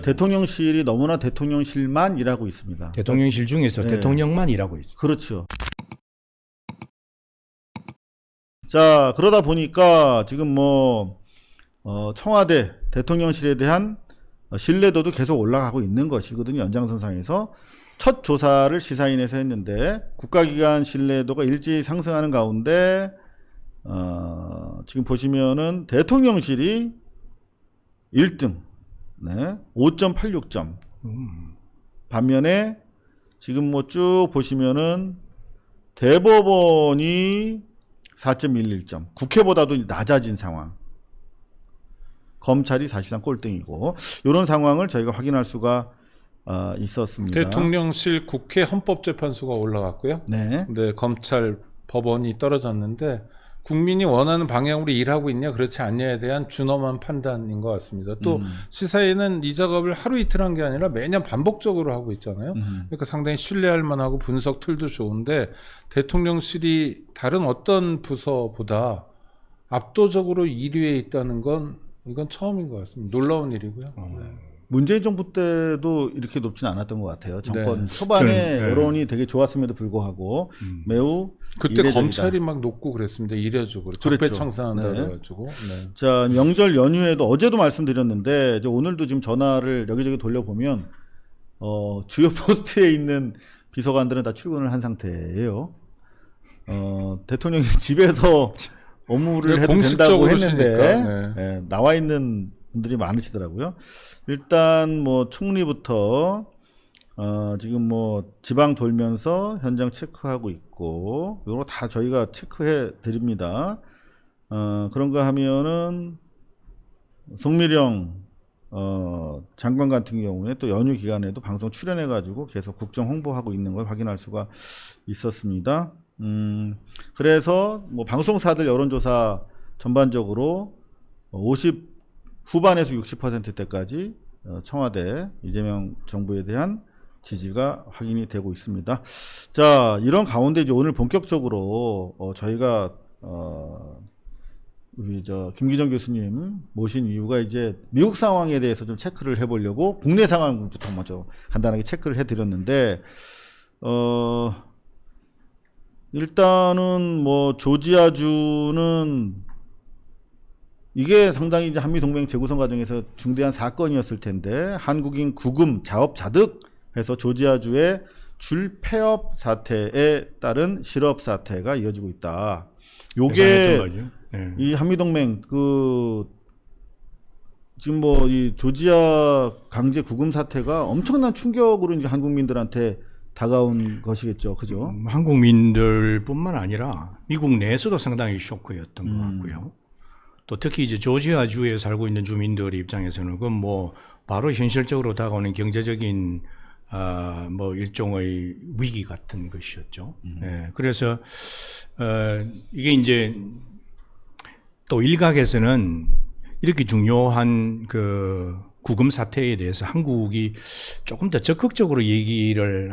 대통령실이 너무나 대통령실만 일하고 있습니다. 대통령실 중에서 네. 대통령만 일하고 있죠. 그렇죠. 자, 그러다 보니까 지금 청와대 대통령실에 대한 신뢰도도 계속 올라가고 있는 것이거든요. 연장선상에서 첫 조사를 시사인에서 했는데 국가기관 신뢰도가 일제히 상승하는 가운데 지금 보시면은 대통령실이 1등, 네, 5.86점. 반면에 지금 쭉 보시면은 대법원이 4.11점, 국회보다도 낮아진 상황. 검찰이 사실상 꼴등이고, 이런 상황을 저희가 확인할 수가 있었습니다. 대통령실, 국회, 헌법재판소가 올라갔고요. 네. 근데 검찰, 법원이 떨어졌는데 국민이 원하는 방향으로 일하고 있냐 그렇지 않냐에 대한 준엄한 판단인 것 같습니다. 또 시사인은 이 작업을 하루 이틀 한 게 아니라 매년 반복적으로 하고 있잖아요. 그러니까 상당히 신뢰할 만하고 분석 툴도 좋은데 대통령실이 다른 어떤 부서보다 압도적으로 1위에 있다는 건 이건 처음인 것 같습니다. 놀라운 일이고요. 네. 문재인 정부 때도 이렇게 높지는 않았던 것 같아요. 정권 네. 초반에 여론이 되게 좋았음에도 불구하고 매우 그때 이례적이다. 검찰이 막 녹고 그랬습니다. 이례적으로 그랬죠. 적폐청산한다 네. 그래가지고. 네. 자, 명절 연휴에도 어제도 말씀드렸는데 이제 오늘도 지금 전화를 여기저기 돌려보면 주요 포스트에 있는 비서관들은 다 출근을 한 상태예요. 대통령이 집에서 업무를 네, 해도 된다고 공식적으로 했는데 쓰니까, 예, 나와 있는 분들이 많으시더라고요. 일단 총리부터 지금 지방 돌면서 현장 체크하고 있고 이거 다 저희가 체크해 드립니다. 그런가 하면은 송미령 장관 같은 경우에 또 연휴 기간에도 방송 출연해 가지고 계속 국정 홍보하고 있는 걸 확인할 수가 있었습니다. 그래서 방송사들 여론조사 전반적으로 50 후반에서 60%대까지 청와대 이재명 정부에 대한 지지가 확인이 되고 있습니다. 자, 이런 가운데 이제 오늘 본격적으로 저희가 우리 김기정 교수님 모신 이유가 이제 미국 상황에 대해서 좀 체크를 해보려고 국내 상황부터 먼저 간단하게 체크를 해드렸는데 일단은 조지아주는 이게 상당히 이제 한미동맹 재구성 과정에서 중대한 사건이었을 텐데 한국인 구금 자업자득해서 조지아주의 줄폐업 사태에 따른 실업 사태가 이어지고 있다. 요게 네. 이 한미동맹 지금 이 조지아 강제 구금 사태가 엄청난 충격으로 이제 한국민들한테 다가온 것이겠죠, 그죠? 한국민들뿐만 아니라 미국 내에서도 상당히 쇼크였던 것 같고요. 또 특히 이제 조지아주에 살고 있는 주민들 입장에서는 그건 바로 현실적으로 다가오는 경제적인 일종의 위기 같은 것이었죠. 네, 그래서 이게 이제 또 일각에서는 이렇게 중요한 구금 사태에 대해서 한국이 조금 더 적극적으로 얘기를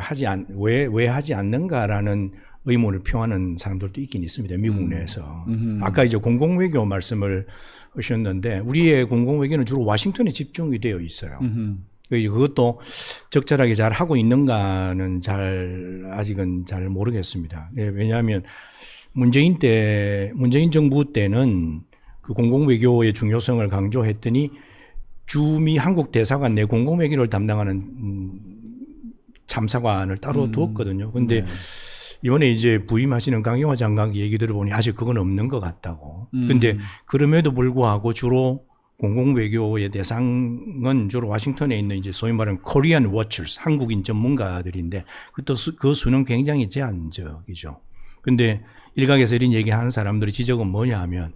왜 하지 않는가라는 의문을 표하는 사람들도 있긴 있습니다. 미국 내에서. 아까 이제 공공외교 말씀을 하셨는데 우리의 공공외교는 주로 워싱턴에 집중이 되어 있어요. 그것도 적절하게 잘 하고 있는가는 아직은 잘 모르겠습니다. 왜냐하면 문재인 정부 때는 그 공공외교의 중요성을 강조했더니 한국 대사관 내 공공외교를 담당하는 참사관을 따로 두었거든요. 근데 이번에 이제 부임하시는 강경화 장관 얘기 들어보니 아직 그건 없는 것 같다고. 근데 그럼에도 불구하고 주로 공공외교의 대상은 주로 워싱턴에 있는 이제 소위 말하는 Korean Watchers, 한국인 전문가들인데 그 수는 굉장히 제한적이죠. 근데 일각에서 이런 얘기하는 사람들의 지적은 뭐냐 하면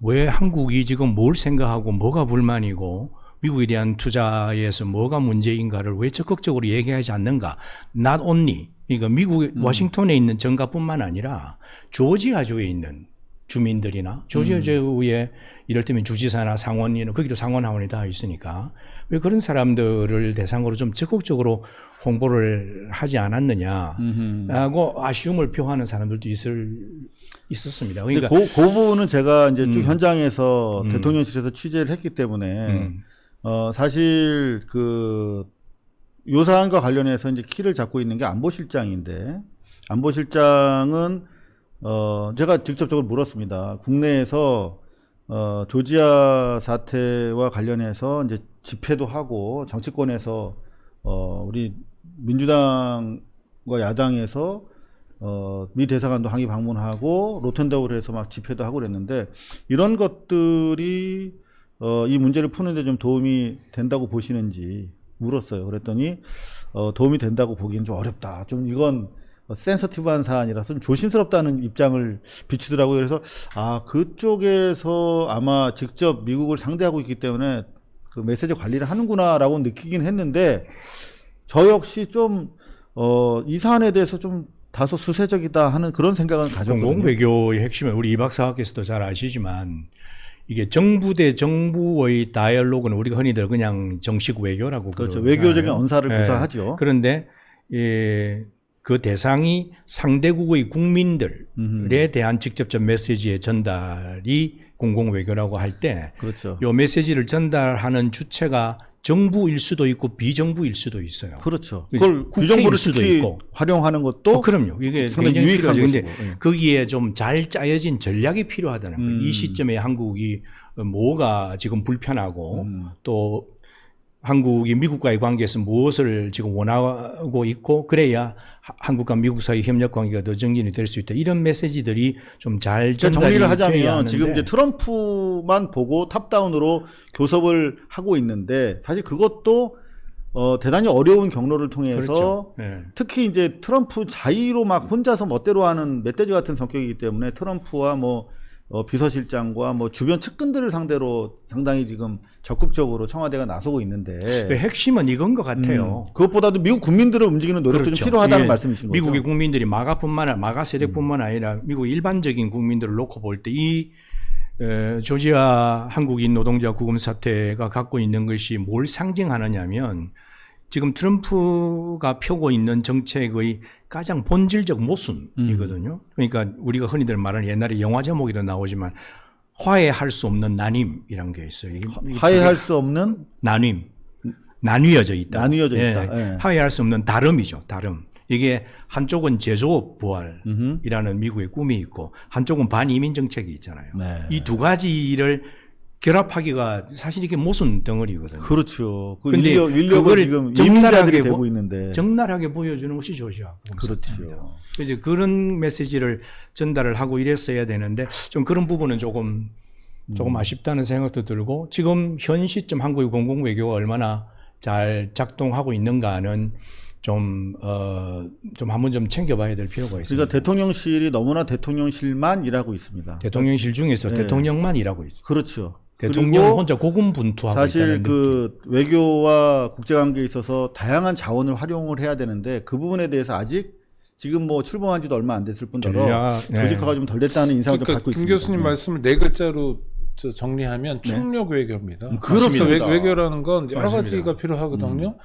왜 한국이 지금 뭘 생각하고 뭐가 불만이고 미국에 대한 투자에서 뭐가 문제인가를 왜 적극적으로 얘기하지 않는가. Not only 그러니까 미국 워싱턴에 있는 정가뿐만 아니라 조지아주에 있는 주민들이나 조지아주에 이를테면 주지사나 상원이나 거기도 상원하원이 다 있으니까 왜 그런 사람들을 대상으로 좀 적극적으로 홍보를 하지 않았느냐라고 아쉬움을 표하는 사람들도 있었습니다. 그러니까 그 부분은 제가 이제 쭉 현장에서 대통령실에서 취재를 했기 때문에 사실 요 사안과 관련해서 이제 키를 잡고 있는 게 안보실장인데, 안보실장은 제가 직접적으로 물었습니다. 국내에서 조지아 사태와 관련해서 이제 집회도 하고 정치권에서 우리 민주당과 야당에서 미 대사관도 항의 방문하고 로텐다우를 해서 막 집회도 하고 그랬는데, 이런 것들이 이 문제를 푸는데 좀 도움이 된다고 보시는지 물었어요. 그랬더니 도움이 된다고 보기엔 좀 어렵다. 좀 이건 센서티브한 사안이라서 좀 조심스럽다는 입장을 비추더라고요. 그래서 그쪽에서 아마 직접 미국을 상대하고 있기 때문에 그 메시지 관리를 하는구나라고 느끼긴 했는데, 저 역시 좀 이 사안에 대해서 좀 다소 수세적이다 하는 그런 생각은 가졌거든요. 공공외교의 핵심은 우리 이 박사께서도 잘 아시지만 이게 정부 대 정부의 다이얼로그는 우리가 흔히들 그냥 정식 외교라고 그렇죠. 그러잖아요. 외교적인 언사를 예. 구사하죠. 그런데 그 대상이 상대국의 국민들에 대한 직접적 메시지의 전달이 공공외교라고 할 때 그렇죠. 이 메시지를 전달하는 주체가 정부일 수도 있고 비정부일 수도 있어요. 그렇죠. 그걸 그걸 비정부를 국회일 수도 특히 있고. 활용하는 것도 그럼요. 이게 상당히 굉장히 유익한 필요하죠. 근데 것이고. 예. 거기에 좀 잘 짜여진 전략이 필요하다는 거예요. 이 시점에 한국이 뭐가 지금 불편하고 또 한국이 미국과의 관계에서 무엇을 지금 원하고 있고, 그래야 한국과 미국 사이 협력 관계가 더 정진이 될 수 있다. 이런 메시지들이 좀 잘 전달이 정리를 돼야 하자면 하는데, 지금 이제 트럼프만 보고 탑다운으로 교섭을 하고 있는데, 사실 그것도 대단히 어려운 경로를 통해서 그렇죠. 네. 특히 이제 트럼프 자의로 막 혼자서 멋대로 하는 멧돼지 같은 성격이기 때문에 트럼프와 비서실장과 주변 측근들을 상대로 상당히 지금 적극적으로 청와대가 나서고 있는데, 핵심은 이건 것 같아요. 그것보다도 미국 국민들을 움직이는 노력도 그렇죠. 좀 필요하다는 예, 말씀이신 거죠. 미국의 국민들이 마가 세력뿐만 아니라 미국 일반적인 국민들을 놓고 볼 때 이 조지아 한국인 노동자 구금 사태가 갖고 있는 것이 뭘 상징하느냐면, 지금 트럼프가 펴고 있는 정책의 가장 본질적 모순이거든요. 그러니까 우리가 흔히들 말하는, 옛날에 영화 제목에도 나오지만 화해할 수 없는 나님이란 게 있어요. 화해할 수 없는 나뉘어져 있다. 나뉘어져 있다. 예. 화해할 수 없는 다름이죠. 다름. 이게 한쪽은 제조업 부활이라는 미국의 꿈이 있고, 한쪽은 반이민 정책이 있잖아요. 네. 이 두 가지를 결합하기가 사실 이게 모순 덩어리거든요. 그렇죠. 근데 인력은 그걸 지금 적나라하게 이민자들이 되고 있는데. 적나라하게 보여주는 것이 조지아. 그렇죠. 이제 그런 메시지를 전달을 하고 이랬어야 되는데, 좀 그런 부분은 조금 아쉽다는 생각도 들고, 지금 현 시점 한국의 공공외교가 얼마나 잘 작동하고 있는가는 좀 한번 좀 챙겨봐야 될 필요가 있습니다. 그러니까 대통령실이 너무나 대통령실만 일하고 있습니다. 대통령실 중에서 네. 대통령만 일하고 있죠. 그렇죠. 대통령 그리고 혼자 고군분투하고 사실 있다는 느낌. 외교와 국제관계에 있어서 다양한 자원을 활용을 해야 되는데, 그 부분에 대해서 아직 지금 출범한 지도 얼마 안 됐을 뿐더러 조직화가 좀 덜 됐다는 인상을 좀 갖고 김 있습니다. 교수님 말씀을 네 글자로 정리하면 충력 외교입니다. 그렇습니다. 외교라는 건 여러 맞습니다. 가지가 필요하거든요.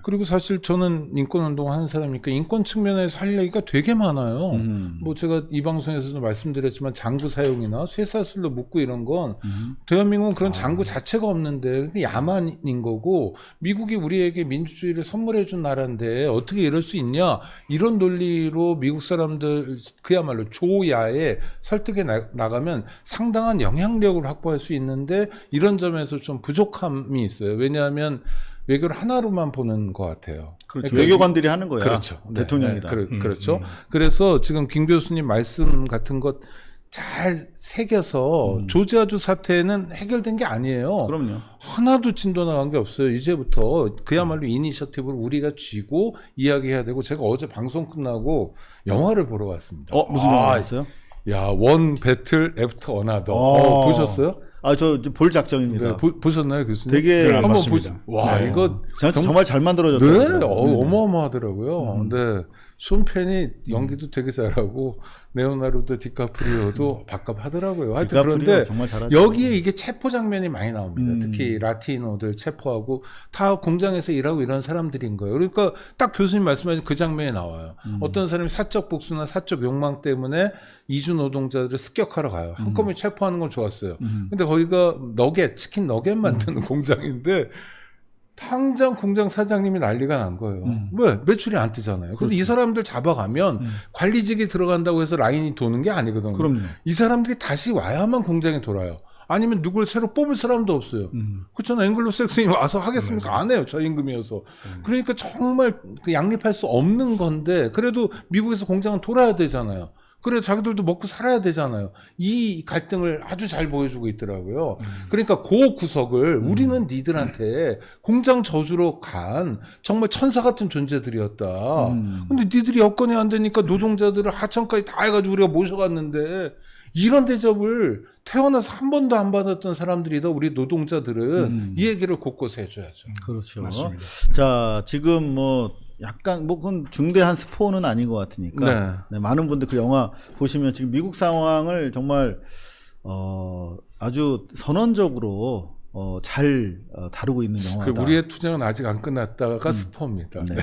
그리고 사실 저는 인권운동 하는 사람이니까 인권 측면에서 할 얘기가 되게 많아요. 제가 이 방송에서도 말씀드렸지만 장구 사용이나 쇠사슬로 묶고 이런 건 대한민국은 그런 장구 자체가 없는데 그게 야만인 거고, 미국이 우리에게 민주주의를 선물해 준 나라인데 어떻게 이럴 수 있냐, 이런 논리로 미국 사람들 그야말로 조야에 설득해 나가면 상당한 영향력을 확보할 수 있는데, 이런 점에서 좀 부족함이 있어요. 왜냐하면 외교를 하나로만 보는 것 같아요. 그렇죠. 그러니까 외교관들이 하는 거야. 그렇죠. 대통령이라. 그렇죠. 그래서 지금 김 교수님 말씀 같은 것 잘 새겨서 조지아주 사태는 해결된 게 아니에요. 그럼요. 하나도 진도 나간 게 없어요. 이제부터 그야말로 이니셔티브를 우리가 쥐고 이야기해야 되고, 제가 어제 방송 끝나고 영화를 보러 왔습니다. 무슨 영화였어요? 원 배틀 애프터 어나더. 보셨어요? 저 볼 작정입니다. 네, 보셨나요, 교수님? 되게 안 한번 봤습니다. 와, 이거 정말 잘 만들어졌어요. 어마어마하더라고요. 근데 쇼 펜이 연기도 되게 잘하고 레오나르도 디카프리오도 밥값하더라고요. 하여튼 디카프리오 그런데 정말 잘하죠. 여기에 이게 체포 장면이 많이 나옵니다. 특히 라티노들 체포하고 다 공장에서 일하고 이런 사람들인 거예요. 그러니까 딱 교수님 말씀하신 그 장면이 나와요. 어떤 사람이 사적 복수나 사적 욕망 때문에 이주 노동자들을 습격하러 가요. 한꺼번에 체포하는 건 좋았어요. 근데 거기가 너겟, 치킨 너겟 만드는 공장인데 당장 공장 사장님이 난리가 난 거예요. 왜? 매출이 안 뜨잖아요. 근데 이 사람들 잡아가면 관리직이 들어간다고 해서 라인이 도는 게 아니거든요. 그럼요. 이 사람들이 다시 와야만 공장이 돌아요. 아니면 누굴 새로 뽑을 사람도 없어요. 그렇잖아요. 앵글로색슨이 와서 하겠습니까? 안 해요. 저임금이어서. 그러니까 정말 그 양립할 수 없는 건데 그래도 미국에서 공장은 돌아야 되잖아요. 그래 자기들도 먹고 살아야 되잖아요. 이 갈등을 아주 잘 보여주고 있더라고요. 그러니까 그 구석을 우리는 니들한테 공장 저주로 간 정말 천사 같은 존재들이었다. 근데 니들이 여건이 안 되니까 노동자들을 하청까지 다 해가지고 우리가 모셔갔는데 이런 대접을 태어나서 한 번도 안 받았던 사람들이다. 우리 노동자들은 이 얘기를 곳곳에 해줘야죠. 그렇죠. 맞습니다. 자, 지금 뭐 약간 뭐 그건 중대한 스포는 아닌 것 같으니까 네, 많은 분들 그 영화 보시면 지금 미국 상황을 정말 아주 선언적으로 잘 다루고 있는 영화다. 우리의 투쟁은 아직 안 끝났다가 스포입니다. 네.